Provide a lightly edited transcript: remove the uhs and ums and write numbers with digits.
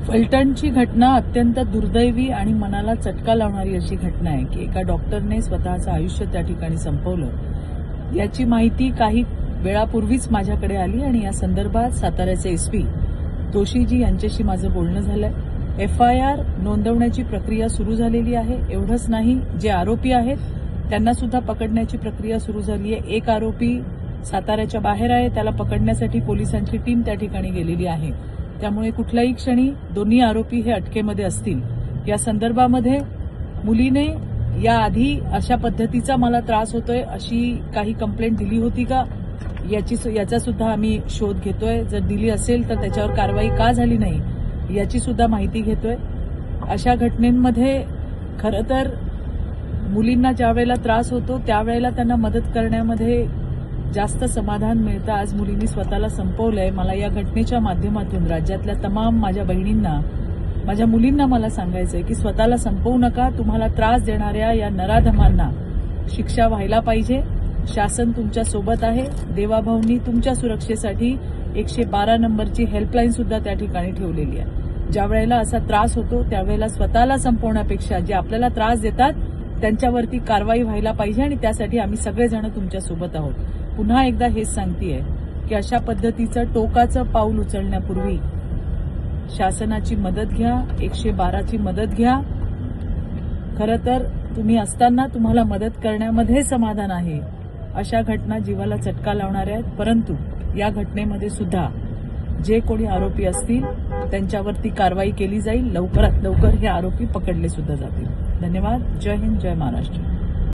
फलटणची घटना अत्यंत दुर्दैवी आणि मनाला चटका लावणारी अशी घटना आहे की एका डॉक्टरने स्वतःचं आयुष्य त्या ठिकाणी संपवलं। याची माहिती काही वेळापूर्वीच माझ्याकडे आली आणि या संदर्भात साताऱ्याचे एसपी तोशीजी यांच्याशी माझं बोलणं झालंय। एफआयआर नोंदवण्याची प्रक्रिया सुरू झालेली आहे। एवढंच नाही, जे आरोपी आहेत त्यांना सुद्धा पकडण्याची प्रक्रिया सुरू झाली आहे। एक आरोपी साताऱ्याच्या बाहेर आहे, त्याला पकडण्यासाठी पोलिसांची टीम त्या ठिकाणी गेलेली आहे। त्यामुळे कुठल्याही क्षणी दोन्ही आरोपी हे अटकेमध्ये असतील। या संदर्भामध्ये मुलीने याआधी अशा पद्धतीचा मला त्रास होतोय अशी काही कंप्लेंट दिली होती का याचा सुद्धा आम्ही शोध घेतोय। जर दिली असेल तर त्याच्यावर कारवाई का झाली नाही याची सुद्धा माहिती घेतोय। अशा घटनेमध्ये खरं तर मुलींना ज्यावेळेला त्रास होतो त्यावेळेला त्यांना मदत करण्यामध्ये जास्त समाधान मिळतं। आज मुलींनी स्वतःला संपवलंय। मला या घटनेच्या माध्यमातून राज्यातल्या तमाम माझ्या बहिणींना, माझ्या मुलींना मला सांगायचंय की स्वतःला संपवू नका। तुम्हाला त्रास देणाऱ्या या नराधमांना शिक्षा व्हायला पाहिजे। शासन तुमच्या सोबत आहे। देवाभाऊंनी तुमच्या सुरक्षेसाठी 112 नंबरची हेल्पलाईन सुद्धा त्या ठिकाणी ठेवलेली आहे। ज्या वेळेला असा त्रास होतो त्यावेळेला स्वतःला संपवण्यापेक्षा जे आपल्याला त्रास देतात त्यांच्यावरती कारवाई व्हायला पाहिजे आणि त्यासाठी आम्ही सगळेजण तुमच्या सोबत आहोत। पुन्हा एकदा हेच सांगतेय की अशा पद्धतीचं टोकाचं पाऊल उचलण्यापूर्वी शासनाची मदत घ्या, 112ची मदत घ्या। खरं तर तुम्ही असताना तुम्हाला मदत करण्यामध्ये समाधान आहे। अशा घटना जीवाला चटका लावणाऱ्या आहेत, परंतु या घटनेमध्ये सुद्धा जे कोणी आरोपी असतील त्यांच्यावरती कारवाई केली जाईल। लवकरात लवकर हे आरोपी पकडले सुद्धा जातील। धन्यवाद। जय हिंद, जय महाराष्ट्र।